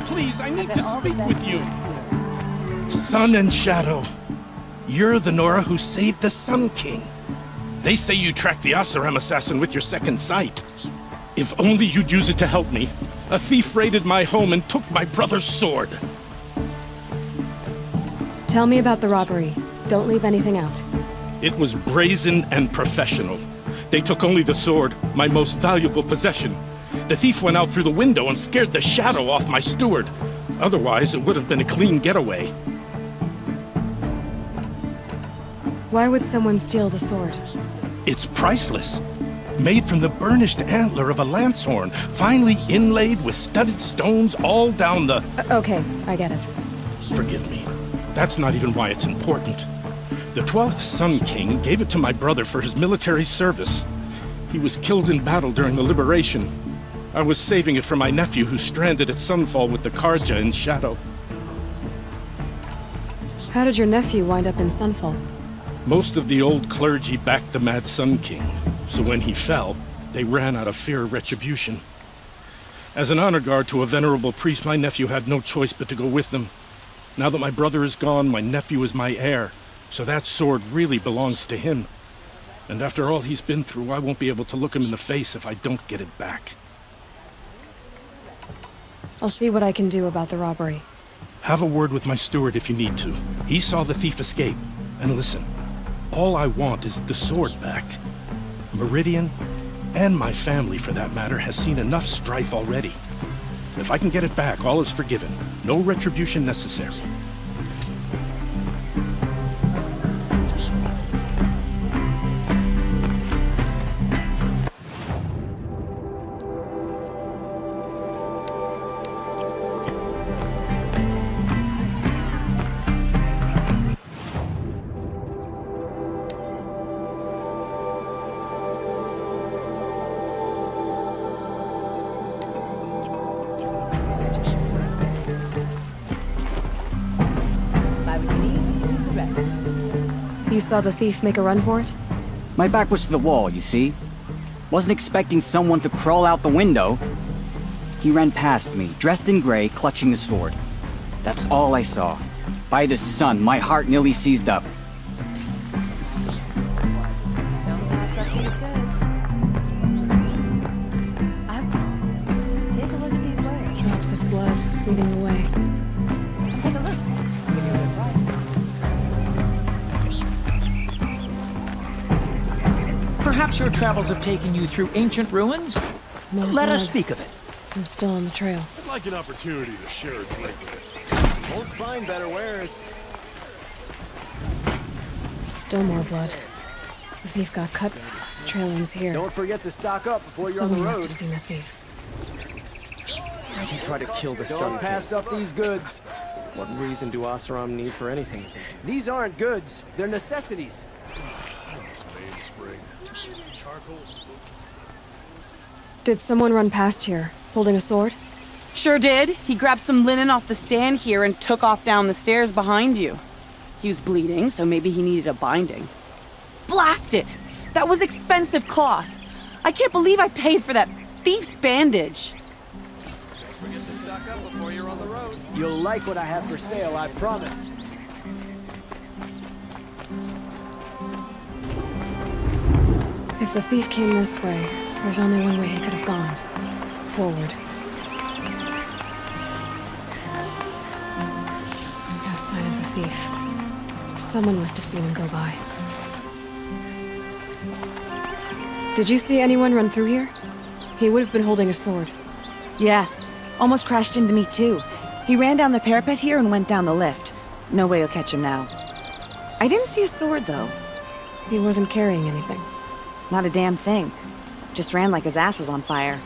please, I need to speak with you. Sun and Shadow, you're the Nora who saved the Sun King. They say you tracked the Asuram assassin with your second sight. If only you'd use it to help me. A thief raided my home and took my brother's sword. Tell me about the robbery. Don't leave anything out. It was brazen and professional. They took only the sword, my most valuable possession. The thief went out through the window and scared the shadow off my steward. Otherwise, it would have been a clean getaway. Why would someone steal the sword? It's priceless. Made from the burnished antler of a lancehorn, finely inlaid with studded stones all down the... Okay, I get it. Forgive me. That's not even why it's important. The 12th Sun King gave it to my brother for his military service. He was killed in battle during the liberation. I was saving it for my nephew who's stranded at Sunfall with the Karja in Shadow. How did your nephew wind up in Sunfall? Most of the old clergy backed the Mad Sun King, so when he fell, they ran out of fear of retribution. As an honor guard to a venerable priest, my nephew had no choice but to go with them. Now that my brother is gone, my nephew is my heir, so that sword really belongs to him. And after all he's been through, I won't be able to look him in the face if I don't get it back. I'll see what I can do about the robbery. Have a word with my steward if you need to. He saw the thief escape. And listen, all I want is the sword back. Meridian, and my family for that matter, has seen enough strife already. If I can get it back, all is forgiven. No retribution necessary. You saw the thief make a run for it? My back was to the wall, you see? Wasn't expecting someone to crawl out the window. He ran past me, dressed in gray, clutching the sword. That's all I saw. By the sun, my heart nearly seized up. Don't pass up these goods. Take a look at these layers. Drops of blood leading away. Take a look. Give you a good price. Perhaps your travels have taken you through ancient ruins? More Let us blood. speak of it. I'm still on the trail. I'd like an opportunity to share a drink with it. Won't find better wares. Still more blood. The thief got cut. Trailing's here. Don't forget to stock up before you're on the Someone road. must have seen the thief. Why'd you try to kill the Sun Don't King? pass up these goods. What reason do Asuram need for anything? These aren't goods. They're necessities. This mainspring. Charcoal smoke. Did someone run past here, holding a sword? Sure did. He grabbed some linen off the stand here and took off down the stairs behind you. He was bleeding, so maybe he needed a binding. Blast it! That was expensive cloth. I can't believe I paid for that thief's bandage. Don't forget to stock up before you're on the road. You'll like what I have for sale, I promise. If the thief came this way, there's only one way he could have gone. Forward. No sign of the thief. Someone must have seen him go by. Did you see anyone run through here? He would have been holding a sword. Yeah. Almost crashed into me, too. He ran down the parapet here and went down the lift. No way you'll catch him now. I didn't see a sword, though. He wasn't carrying anything. Not a damn thing. Just ran like his ass was on fire.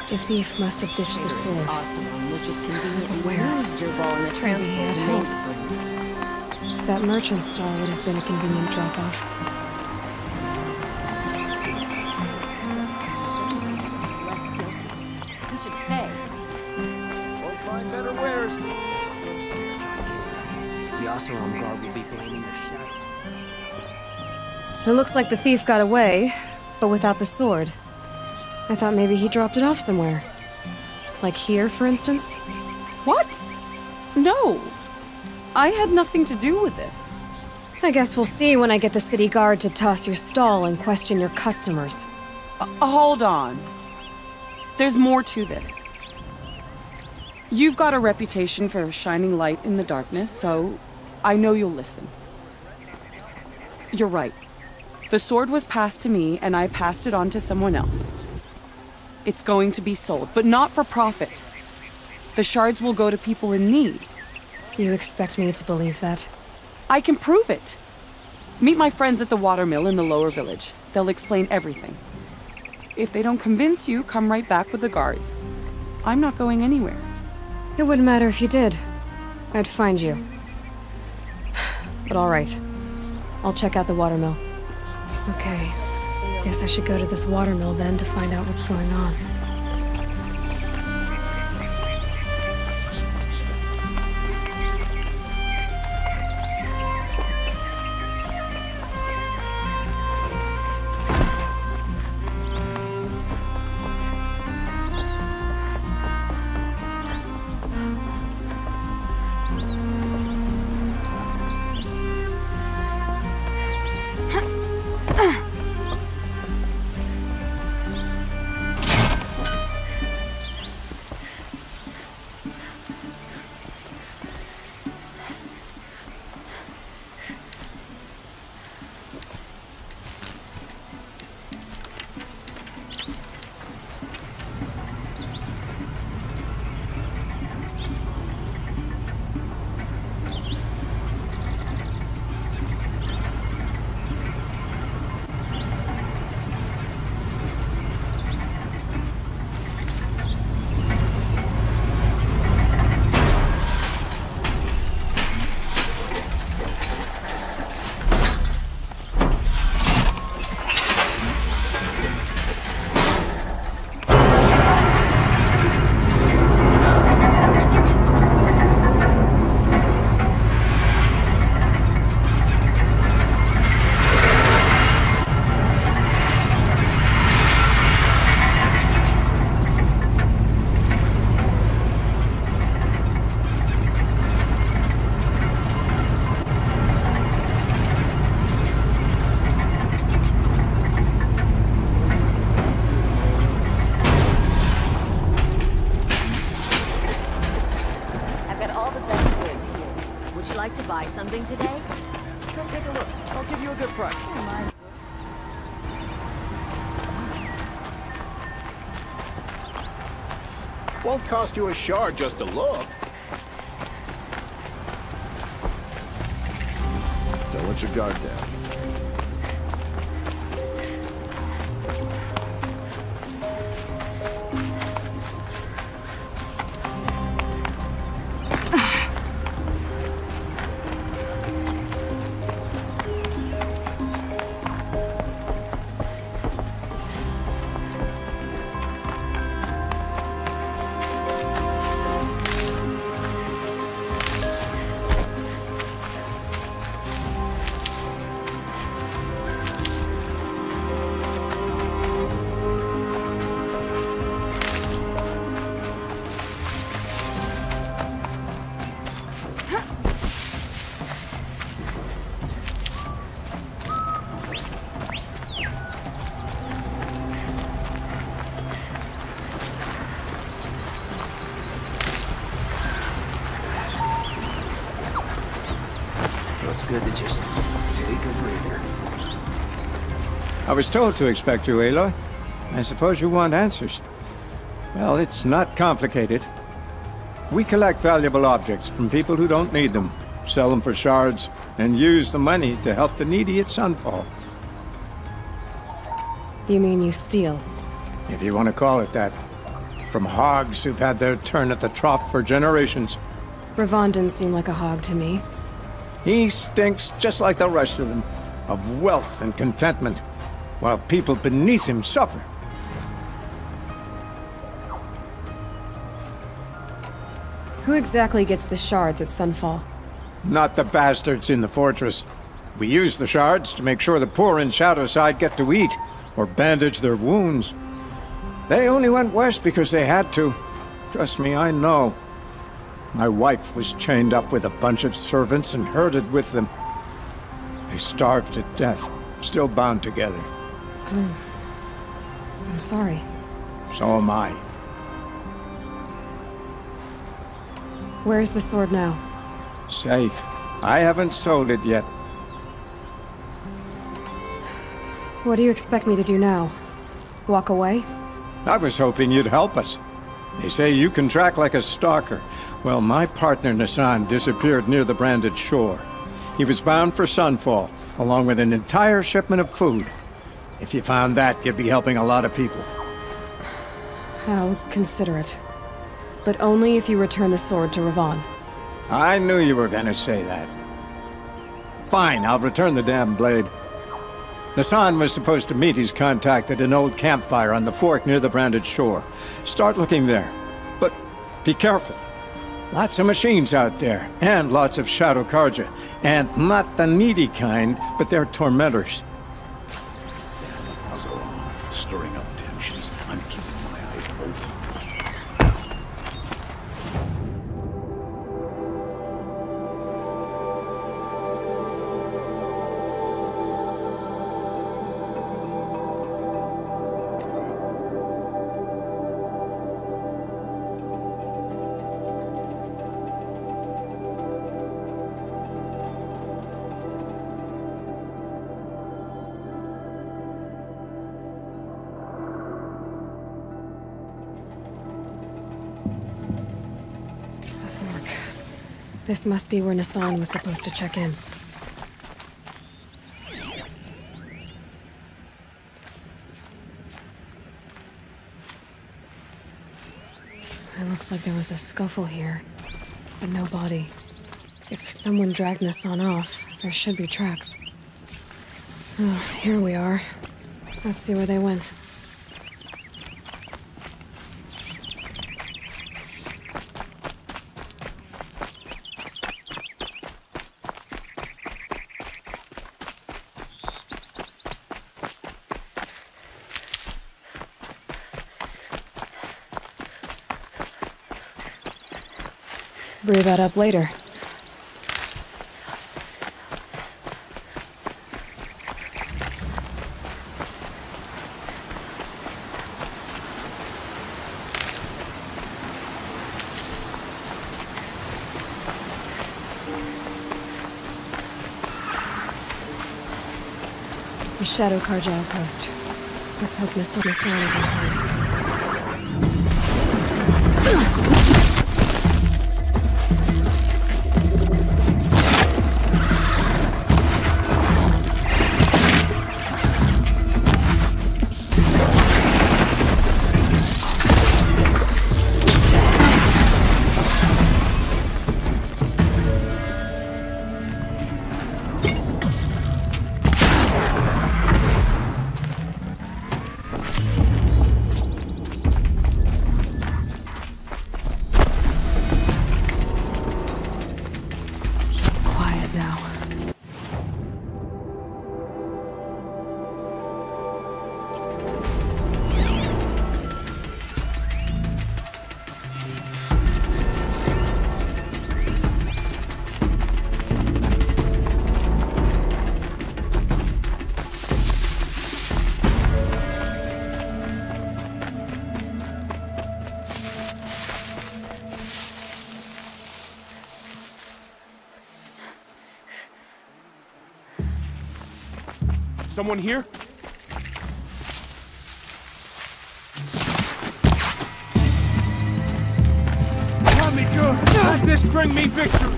The thief must have ditched the sword. Awesome, which is convenient. Where? Moves your ball in the Maybe he had transport help. mainspring. That merchant stall would have been a convenient drop-off. Less guilty. He should pay. Won't find better wares. The Asuram guard will be blaming the shadow. It looks like the thief got away, but without the sword. I thought maybe he dropped it off somewhere. Like here, for instance? What? No. I had nothing to do with this. I guess we'll see when I get the city guard to toss your stall and question your customers. Hold on. There's more to this. You've got a reputation for shining light in the darkness, so I know you'll listen. You're right. The sword was passed to me, and I passed it on to someone else. It's going to be sold, but not for profit. The shards will go to people in need. You expect me to believe that? I can prove it. Meet my friends at the watermill in the lower village. They'll explain everything. If they don't convince you, come right back with the guards. I'm not going anywhere. It wouldn't matter if you did. I'd find you. But all right. I'll check out the watermill. Okay. Guess I should go to this watermill then to find out what's going on. Something today? Come take a look. I'll give you a good price. Won't cost you a shard just to look. Don't let your guard down. It's good to just take a breather. I was told to expect you, Aloy. I suppose you want answers. Well, it's not complicated. We collect valuable objects from people who don't need them, sell them for shards, and use the money to help the needy at Sunfall. You mean you steal? If you want to call it that. From hogs who've had their turn at the trough for generations. Ravon didn't seem like a hog to me. He stinks just like the rest of them, of wealth and contentment, while people beneath him suffer. Who exactly gets the shards at Sunfall? Not the bastards in the fortress. We use the shards to make sure the poor in Shadowside get to eat, or bandage their wounds. They only went west because they had to. Trust me, I know. My wife was chained up with a bunch of servants and herded with them. They starved to death, still bound together. I'm sorry. So am I. Where's the sword now? Safe. I haven't sold it yet. What do you expect me to do now? Walk away? I was hoping you'd help us. They say you can track like a stalker. Well, my partner Nassan disappeared near the branded shore. He was bound for Sunfall, along with an entire shipment of food. If you found that, you'd be helping a lot of people. I'll consider it. But only if you return the sword to Ravon. I knew you were gonna say that. Fine, I'll return the damn blade. Nassan was supposed to meet his contact at an old campfire on the fork near the branded shore. Start looking there. But be careful. Lots of machines out there, and lots of Shadow Karja. And not the needy kind, but they're tormentors. So, stirring up tensions. I'm keeping my eyes open. This must be where Nassan was supposed to check in. It looks like there was a scuffle here, but no body. If someone dragged Nassan off, there should be tracks. Oh, here we are. Let's see where they went. Brew that up later. The Shadow Karja outpost. Let's hope Nassan is inside. Someone here? Let me go! Let this bring me victory!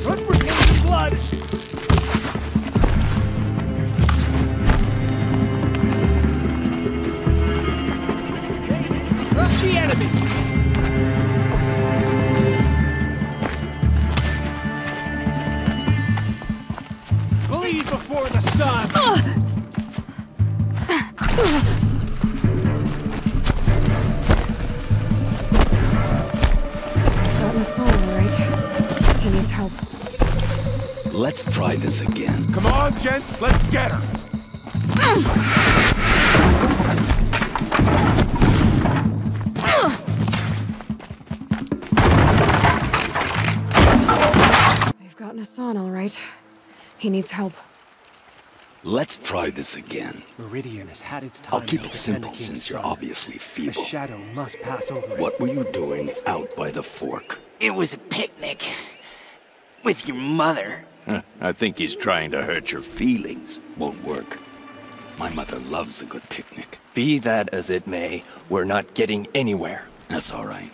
Good for taking blood! Crush the enemy! Bleed before the sun! Got Nassan, all right. He needs help. Let's try this again. Come on, gents, let's get her! He needs help. Let's try this again. Meridian has had its time. I'll keep now it defending simple since King's you're son. obviously A feeble. shadow must pass over it. What were you doing out by the fork? It was a picnic. With your mother. I think he's trying to hurt your feelings. Won't work. My mother loves a good picnic. Be that as it may, we're not getting anywhere. That's all right.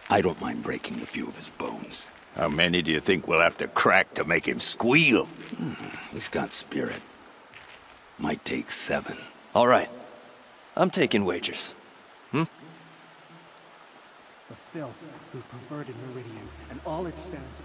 I don't mind breaking a few of his bones. How many do you think we'll have to crack to make him squeal? He's got spirit. Might take 7. All right. I'm taking wagers. The filth who perverted Meridian and all it stands for.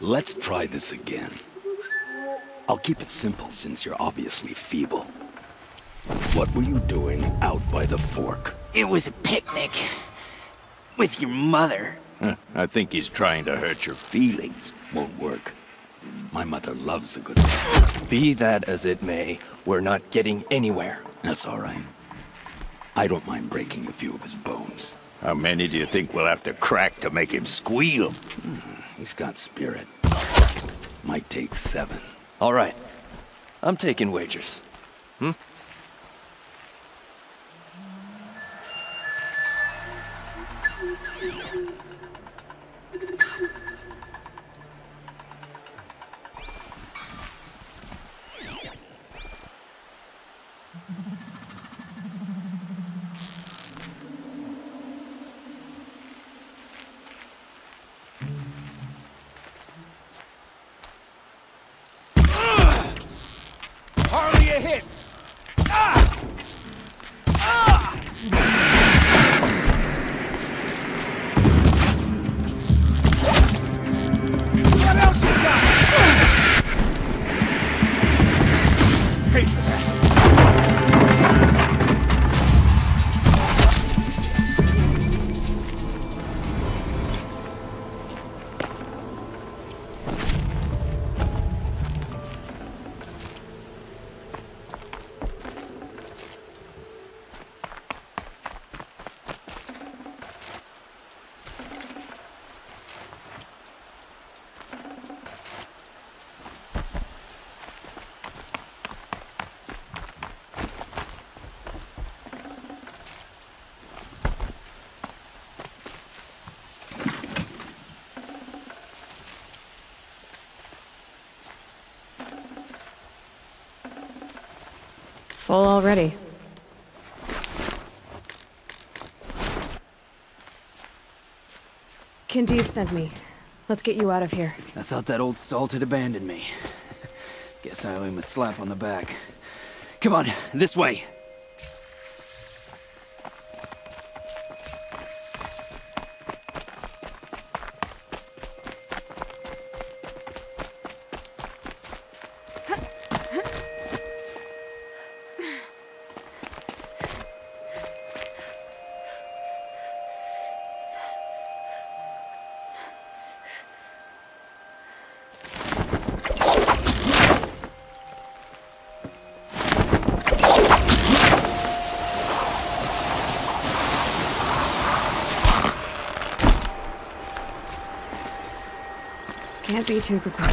Let's try this again. I'll keep it simple since you're obviously feeble. What were you doing out by the fork? It was a picnic. With your mother. I think he's trying to hurt your feelings. Won't work. My mother loves a good picnic. Be that as it may, we're not getting anywhere. That's all right. I don't mind breaking a few of his bones. How many do you think we'll have to crack to make him squeal? He's got spirit. Might take 7. All right. I'm taking wagers. Hardly a hit! What else you got? Pay for that. Full already. Kindeev sent me. Let's get you out of here. I thought that old salt had abandoned me. Guess I owe him a slap on the back. Come on, this way. Can't be too prepared.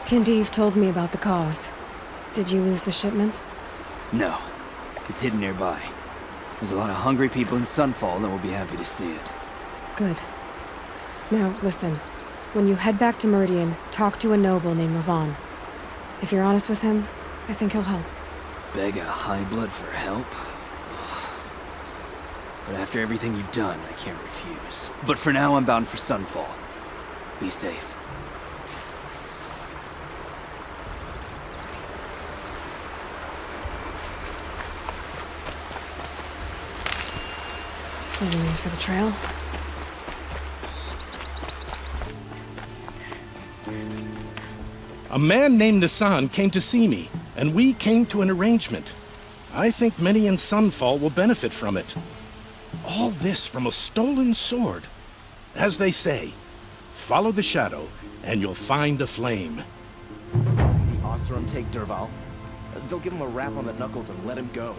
Kindeev told me about the cause. Did you lose the shipment? No. It's hidden nearby. There's a lot of hungry people in Sunfall that will be happy to see it. Good. Now, listen. When you head back to Meridian, talk to a noble named Levon. If you're honest with him, I think he'll help. Beg a high blood for help? Ugh. But after everything you've done, I can't refuse. But for now, I'm bound for Sunfall. Be safe. Souvenirs for the trail. A man named Nassan came to see me, and we came to an arrangement. I think many in Sunfall will benefit from it. All this from a stolen sword. As they say, follow the shadow, and you'll find a flame. The Ostrom take Derval. They'll give him a rap on the knuckles and let him go.